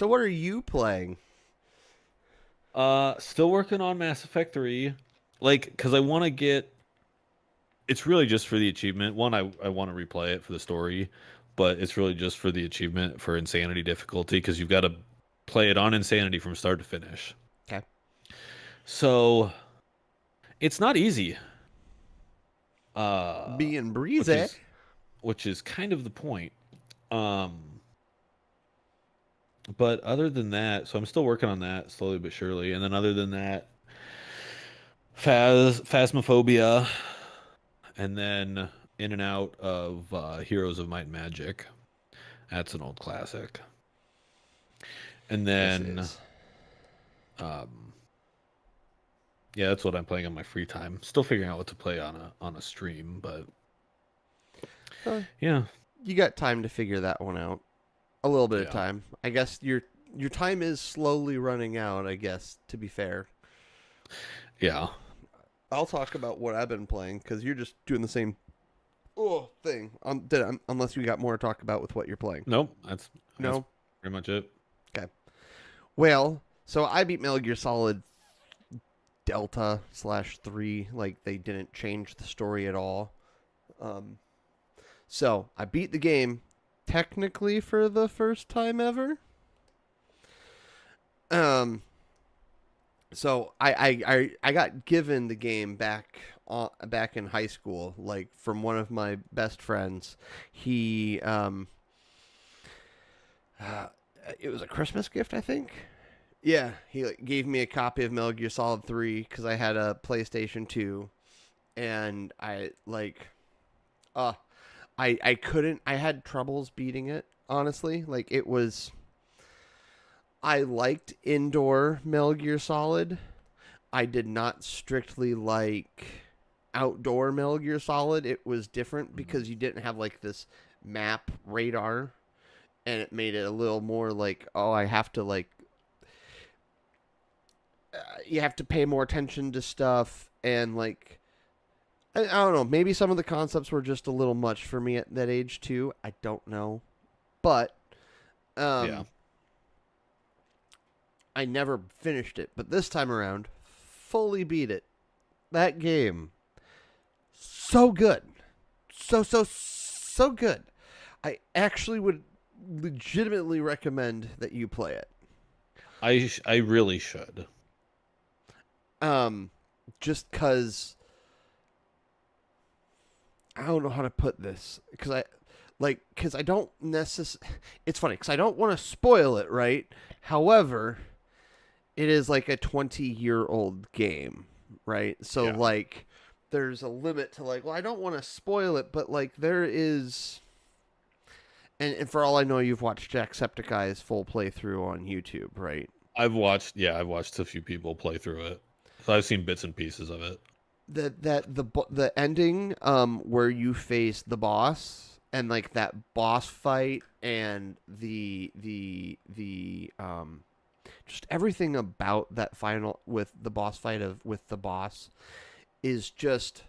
So what are you playing? Still working on Mass Effect 3. Like, because I want to get. It's really just for the achievement. One, I want to replay it for the story, but it's really just for the achievement for Insanity difficulty because you've got to play it on Insanity from start to finish. Okay. So it's not easy. Being Which breezy. is kind of the point. Um, but other than that, so I'm still working on that slowly but surely. And then other than that, Phasmophobia, and then in and out of Heroes of Might and Magic. That's an old classic. And Yes, it then, is. um, yeah, that's what I'm playing on my free time. Still figuring out what to play on a stream, but Uh, yeah, you got time to figure that one out. A little bit of yeah, time. I guess your time is slowly running out, I guess, to be fair. yeah. I'll talk about what I've been playing because you're just doing the same thing. Unless you got more to talk about with what you're playing. Nope, that's No? pretty much it. Okay. Well, so I beat Metal Gear Solid Delta/3. Like, they didn't change the story at all. Um, so I beat the game technically for the first time ever. Um, so I got given the game back in high school, like from one of my best friends. He uh, it was a Christmas gift, I think. Yeah, he like, gave me a copy of Metal Gear Solid 3 because I had a PlayStation 2, and uh I couldn't. I had troubles beating it. Honestly, like it was. I liked indoor Metal Gear Solid. I did not strictly like outdoor Metal Gear Solid. It was different Mhm. because you didn't have like this map radar, and it made it a little more like, oh, I have to like you have to pay more attention to stuff, and like I don't know, maybe some of the concepts were just a little much for me at that age too. I don't know, but Yeah, um, I never finished it. But this time around, fully beat it. That game, so good, so good. I actually would legitimately recommend that you play it. I really should. Um, just cause I don't know how to put this because I don't necessarily. It's funny because I don't want to spoil it, right? However, it is like a 20-year-old game, right? So Yeah. like, there's a limit to like. Well, I don't want to spoil it, but like there is. And for all I know, you've watched Jacksepticeye's full playthrough on YouTube, right? I've watched a few people play through it. So I've seen bits and pieces of it. The ending where you face the boss and like that boss fight and the just everything about that final with the boss fight of with the boss is just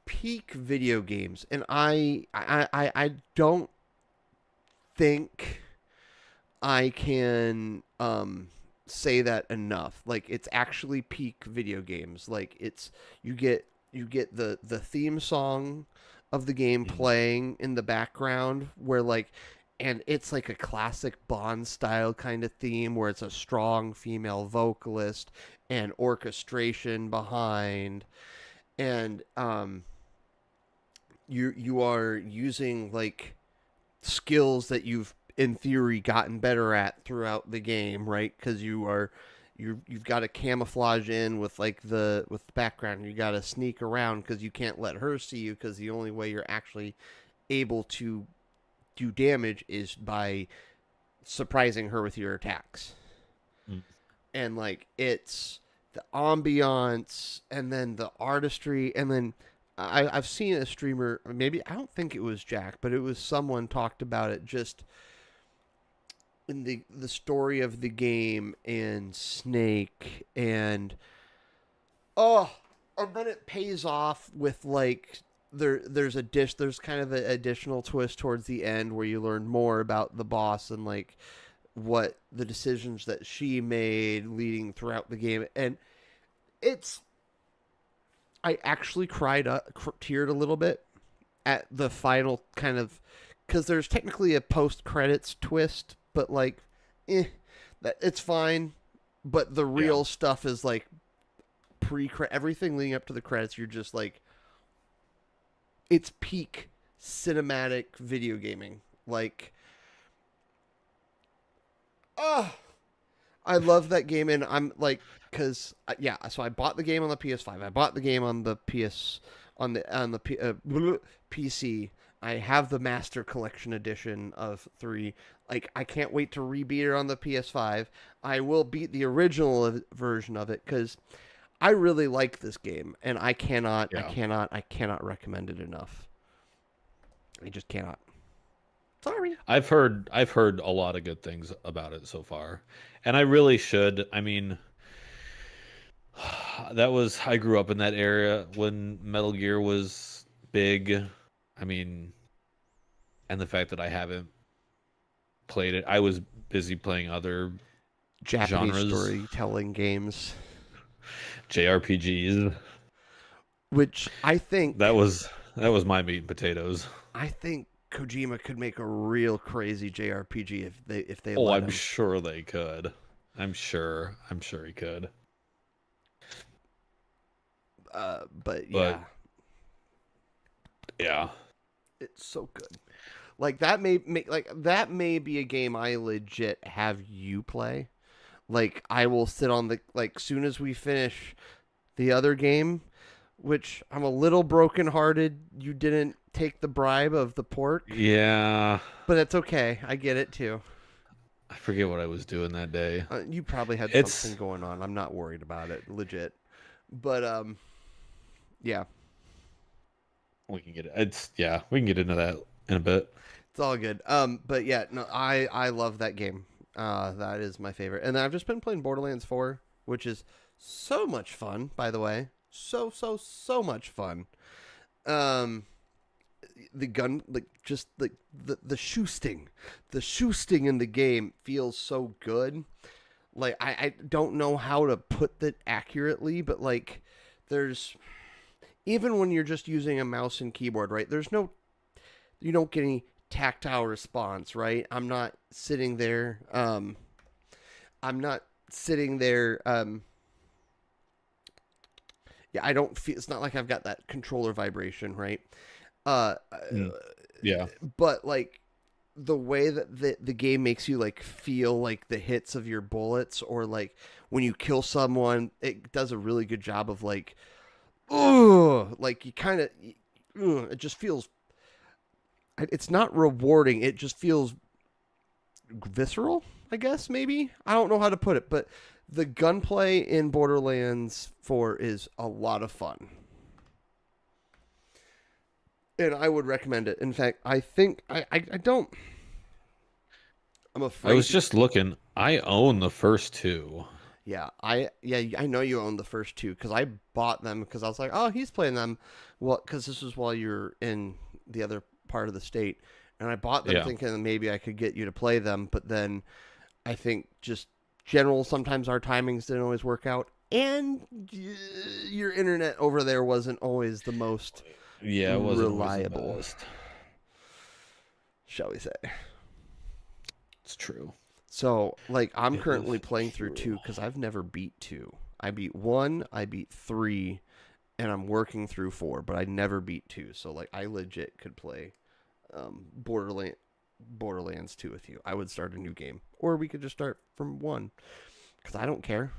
peak video games, and I don't think I can say that enough. Like, it's actually peak video games. Like, it's you get the theme song of the game Mhm. playing in the background where like, and it's like a classic Bond style kind of theme where it's a strong female vocalist and orchestration behind, and you are using like skills that you've in theory gotten better at throughout the game, right? Because you've got to camouflage in with like the background. You got to sneak around because you can't let her see you. Because the only way you're actually able to do damage is by surprising her with your attacks. Mm. And like it's the ambiance and then the artistry and then I've seen a streamer, maybe I don't think it was Jack, but it was someone talked about it just in the story of the game and Snake and oh, and then it pays off with like there's kind of an additional twist towards the end where you learn more about the boss and like what the decisions that she made leading throughout the game, and it's I actually teared a little bit at the final kind of, because there's technically a post credits twist, but like, that it's fine. But the Yeah. real stuff is like everything leading up to the credits. You're just like, it's peak cinematic video gaming. Like, oh, I love that game, and I'm like, because yeah, so I bought the game on the PS5. I bought the game on the PC. I have the Master Collection edition of 3. Like, I can't wait to rebeat it on the PS5. I will beat the original version of it because I really like this game, and I Yeah. cannot recommend it enough. I just cannot. Sorry. I've heard a lot of good things about it so far. And I really should. I mean, I grew up in that area when Metal Gear was big. I mean, and the fact that I haven't played it, I was busy playing other Japanese genres, storytelling games, JRPGs. which That was my meat and potatoes. I think Kojima could make a real crazy JRPG if they Oh, let I'm him. sure they could. I'm sure he could. But But yeah, yeah. it's so good. Like that may be a game I legit have you play. Like I will sit on the like soon as we finish the other game, which I'm a little brokenhearted. You didn't take the bribe of the pork, Yeah. but that's okay. I get it too. I forget what I was doing that day. You probably had something It's going on. I'm not worried about it, legit. But yeah, we can get it. It's yeah, we can get into that in a bit. it's all good. But yeah, no, I love that game. That is my favorite. And then I've just been playing Borderlands 4, which is so much fun. By the way, so much fun. Um, the gun, like just like the shoosting in the game feels so good. Like I don't know how to put that accurately, but like there's even when you're just using a mouse and keyboard, right? You don't get any tactile response, right? I'm not sitting there yeah, I don't feel it's not like I've got that controller vibration, right? Uh Mm, yeah. but like the way that the game makes you like feel like the hits of your bullets, or like when you kill someone, it does a really good job of like, oh, like you kind of, it just feels, it's not rewarding. It just feels visceral, I guess, maybe. I don't know how to put it, but the gunplay in Borderlands 4 is a lot of fun. And I would recommend it. In fact, I think I don't. I'm I afraid was to. just looking. I own the first two. I know you own the first two because I bought them because I was like, oh, he's playing them. Well, because this was while you're in the other part of the state, and I bought them Yeah. thinking that maybe I could get you to play them, but then I think just general sometimes our timings didn't always work out, and your internet over there wasn't always the most Yeah, it wasn't always the reliable, best. shall we say. It's true. So, like, I'm It currently is playing through true. 2 because I've never beat 2. I beat 1, I beat 3, and I'm working through 4, but I never beat 2. So, like, I legit could play Borderlands 2 with you. I would start a new game, or we could just start from 1 because I don't care.